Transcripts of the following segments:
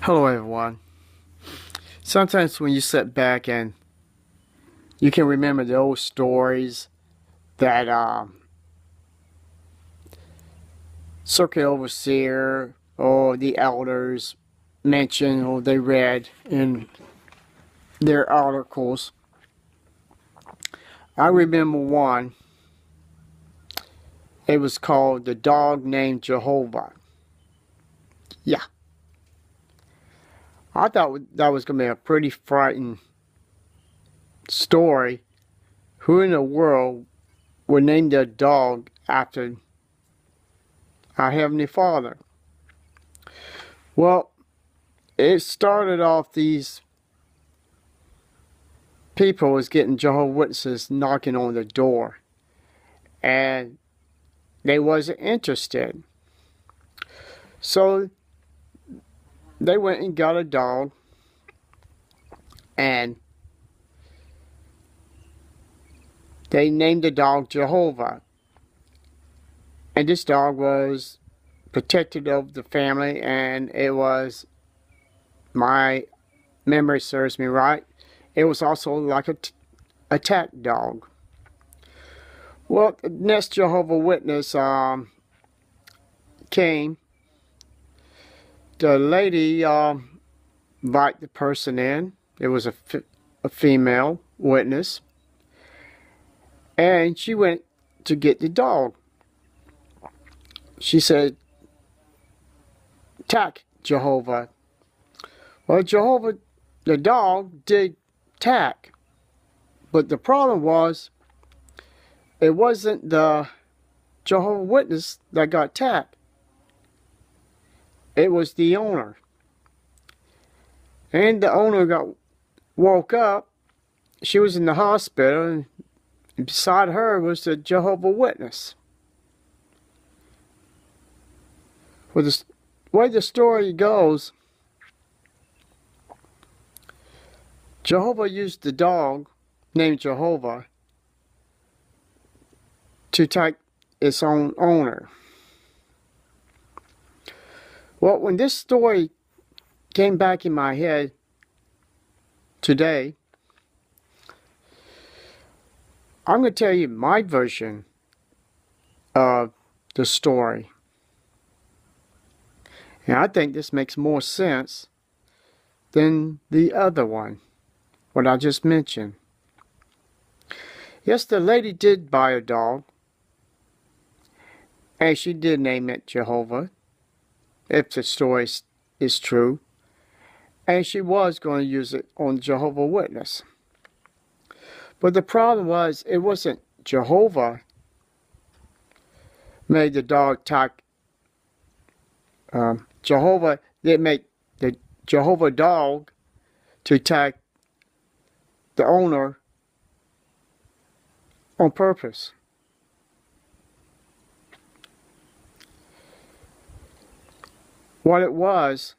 Hello everyone. Sometimes when you sit back and you can remember the old stories that Circuit Overseer or the elders mentioned or they read in their articles. I remember one. It was called The Dog Named Jehovah. Yeah. I thought that was going to be a pretty frightening story. Who in the world would name their dog after our Heavenly Father? Well, it started off these people was getting Jehovah's Witnesses knocking on the door, and they wasn't interested. So they went and got a dog, and they named the dog Jehovah. And this dog was protective of the family, and it was, my memory serves me right, it was also like a attack dog. Well, the next Jehovah's Witness came. The lady invited the person in. It was a female witness. And she went to get the dog. She said, "Attack, Jehovah." Well, Jehovah, the dog, did attack. But the problem was, it wasn't the Jehovah's Witness that got attacked. It was the owner. And the owner woke up. She was in the hospital, and beside her was the Jehovah's Witness. Well, the way the story goes, Jehovah used the dog named Jehovah to attack its own owner. Well, when this story came back in my head today, I'm going to tell you my version of the story. And I think this makes more sense than the other one, what I just mentioned. Yes, the lady did buy a dog, and she did name it Jehovah, if the story is true, and she was going to use it on Jehovah's Witness. But the problem was, it wasn't Jehovah made the dog attack. Jehovah didn't make the Jehovah dog to attack the owner on purpose. What it was,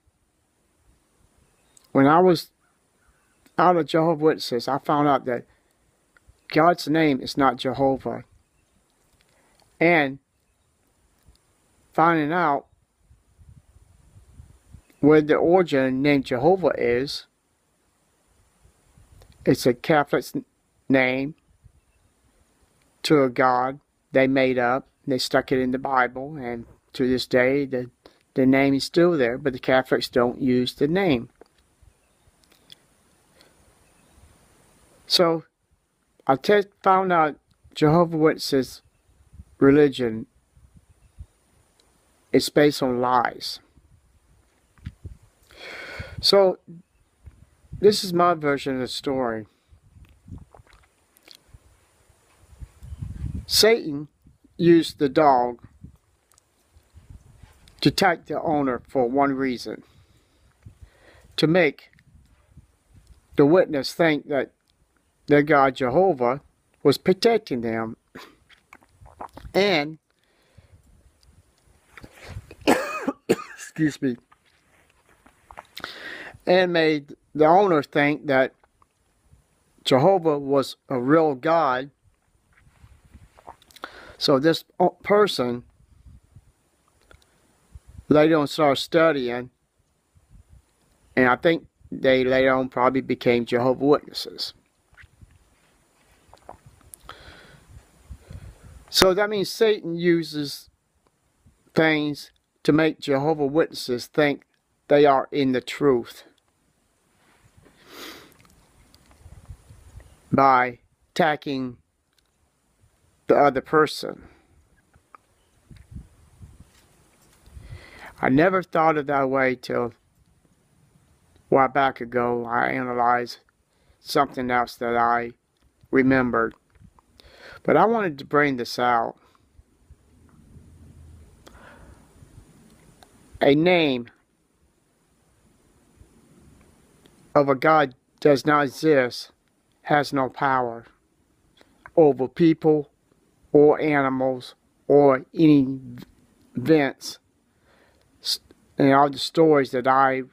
when I was out of Jehovah's Witnesses, I found out that God's name is not Jehovah. And finding out where the origin name Jehovah is, it's a Catholic name to a God they made up. They stuck it in the Bible, and to this day the name is still there, but the Catholics don't use the name. So I found out Jehovah's Witnesses religion is based on lies. So this is my version of the story. Satan used the dog to attack the owner for one reason: to make the witness think that their God Jehovah was protecting them, and excuse me, and made the owner think that Jehovah was a real God. So this person later on started studying And I think they later on probably became Jehovah's Witnesses. So that means Satan uses things to make Jehovah's Witnesses think they are in the truth by attacking the other person. I never thought of that way till a while back ago. I analyzed something else that I remembered. But I wanted to bring this out. A name of a God does not exist, has no power over people or animals or any events. And all the stories that I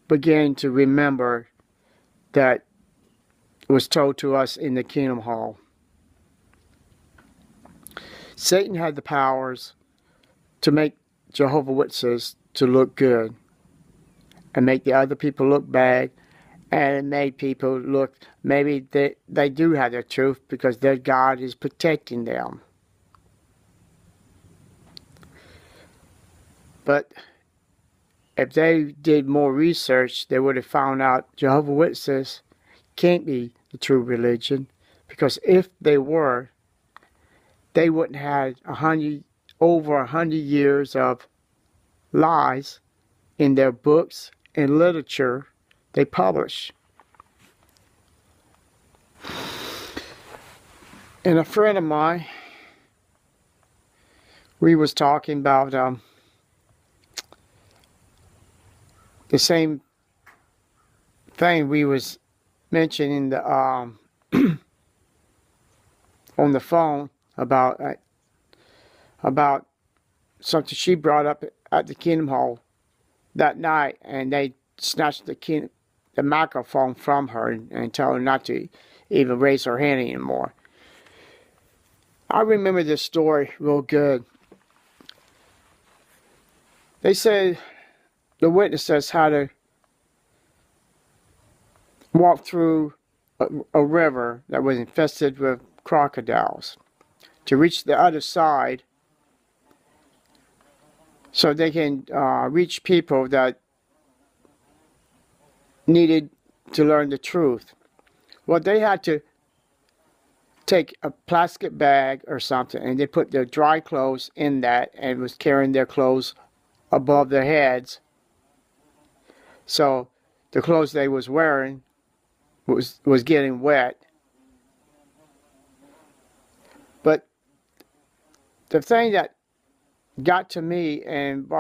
began to remember that was told to us in the Kingdom Hall. Satan had the powers to make Jehovah's Witnesses to look good and make the other people look bad, and it made people look, maybe they do have the truth because their God is protecting them. But if they did more research, they would have found out Jehovah's Witnesses can't be the true religion, because if they were, they wouldn't have over 100 years of lies in their books and literature they publish. And a friend of mine, we was talking about the same thing we was mentioning the on the phone about something she brought up at the Kingdom Hall that night, and they snatched the microphone from her and told her not to even raise her hand anymore. I remember this story real good. They said the witnesses had to walk through a river that was infested with crocodiles to reach the other side, so they can reach people that needed to learn the truth. Well, they had to take a plastic bag or something, and they put their dry clothes in that and was carrying their clothes above their heads. So the clothes they was wearing was getting wet. But the thing that got to me and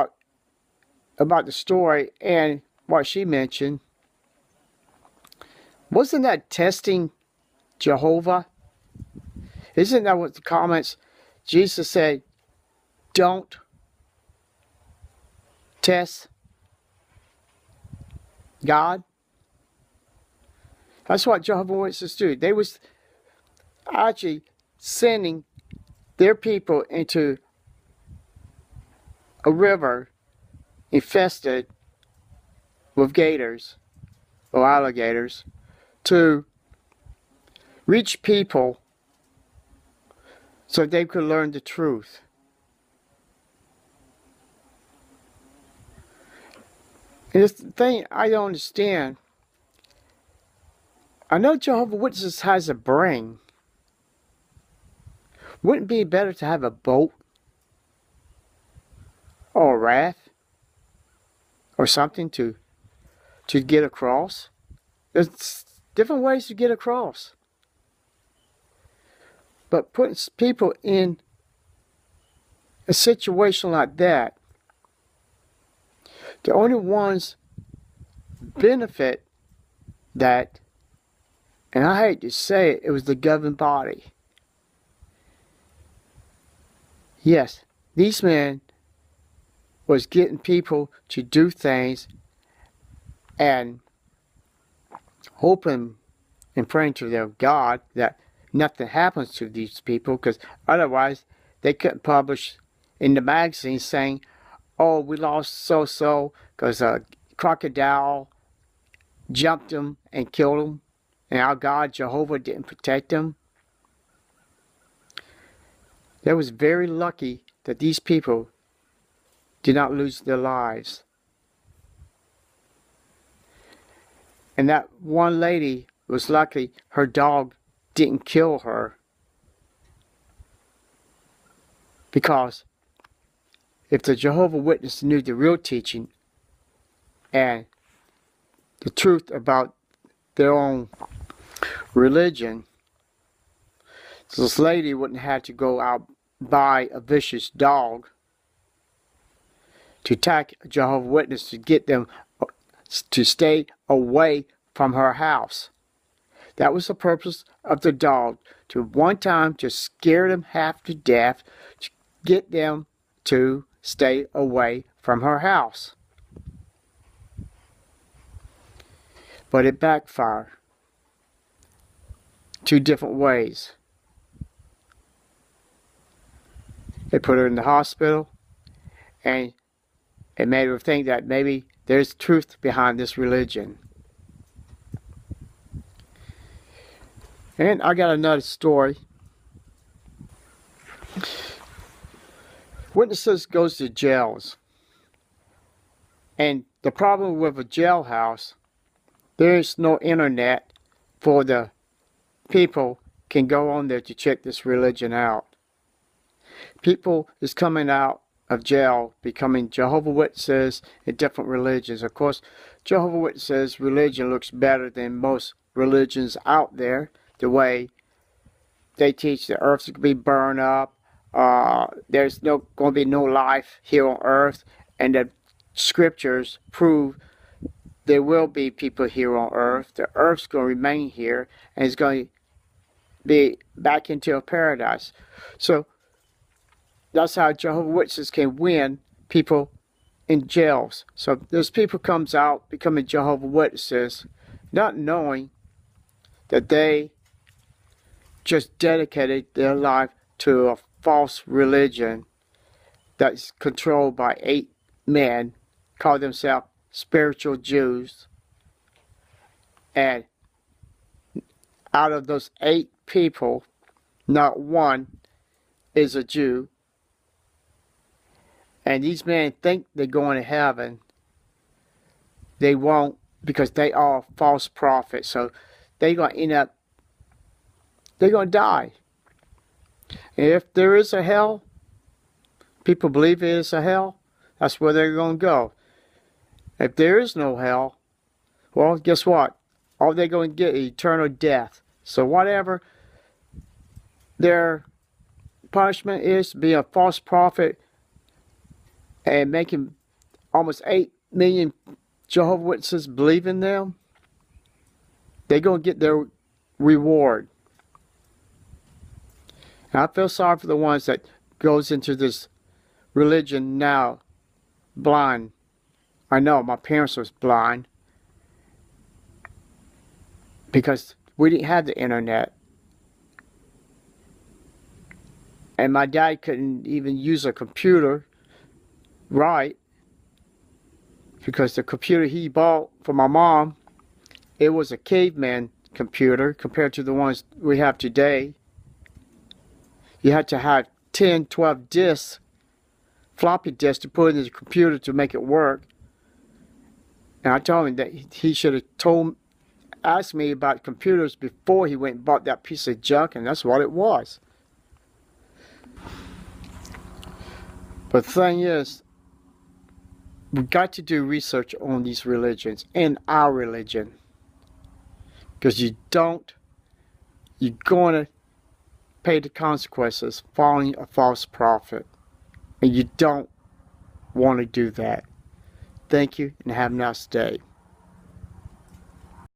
about the story and what she mentioned, wasn't that testing Jehovah? Isn't that what the comments, Jesus said, don't test God? That's what Jehovah's Witnesses do. They was actually sending their people into a river infested with gators or alligators to reach people so they could learn the truth. And it's the thing I don't understand. I know Jehovah's Witnesses has a brain. Wouldn't it be better to have a boat or a raft or something to get across? There's different ways to get across. But putting people in a situation like that, the only ones benefit that, and I hate to say it, it was the governing body. Yes, these men was getting people to do things and hoping and praying to their God that nothing happens to these people, because otherwise they couldn't publish in the magazine saying, oh, we lost so-so because a crocodile jumped them and killed them, and our God Jehovah didn't protect them. They was very lucky that these people did not lose their lives. And that one lady was lucky her dog didn't kill her. Because if the Jehovah Witness knew the real teaching and the truth about their own religion, this lady wouldn't have to go out buy a vicious dog to attack a Jehovah Witness to get them to stay away from her house. That was the purpose of the dog, to one time just scare them half to death, to get them to stay away from her house. But it backfired 2 different ways. They put her in the hospital, and it made her think that maybe there's truth behind this religion. And I got another story. Witnesses goes to jails. And the problem with a jailhouse, there is no internet for the people can go on there to check this religion out. People is coming out of jail becoming Jehovah Witnesses in different religions. Of course, Jehovah Witnesses religion looks better than most religions out there. The way they teach the earth is going to be burned up. There's going to be no life here on earth. And the scriptures prove there will be people here on earth. The earth's going to remain here and it's going to be back into a paradise. So that's how Jehovah Witnesses can win people in jails. So there's people comes out becoming Jehovah Witnesses, not knowing that they just dedicated their life to a false religion that's controlled by 8 men, call themselves spiritual Jews. And out of those 8 people, not one is a Jew. And these men think they're going to heaven. They won't, because they are false prophets. So they're going to end up, they're going to die. And if there is a hell, people believe there is a hell, that's where they're going to go. If there is no hell, well, guess what? All they're going to get is eternal death. So whatever their punishment is, to be a false prophet and making almost 8 million Jehovah's Witnesses believe in them, they're going to get their reward. And I feel sorry for the ones that goes into this religion now blind. I know my parents was blind because we didn't have the internet. And my dad couldn't even use a computer right, because the computer he bought for my mom, it was a caveman computer compared to the ones we have today. You had to have 10, 12 discs, floppy disks to put in the computer to make it work. And I told him that he should have asked me about computers before he went and bought that piece of junk, and that's what it was. But the thing is, we've got to do research on these religions and our religion. Because you're going to pay the consequences following a false prophet. And you don't want to do that. Thank you and have a nice day.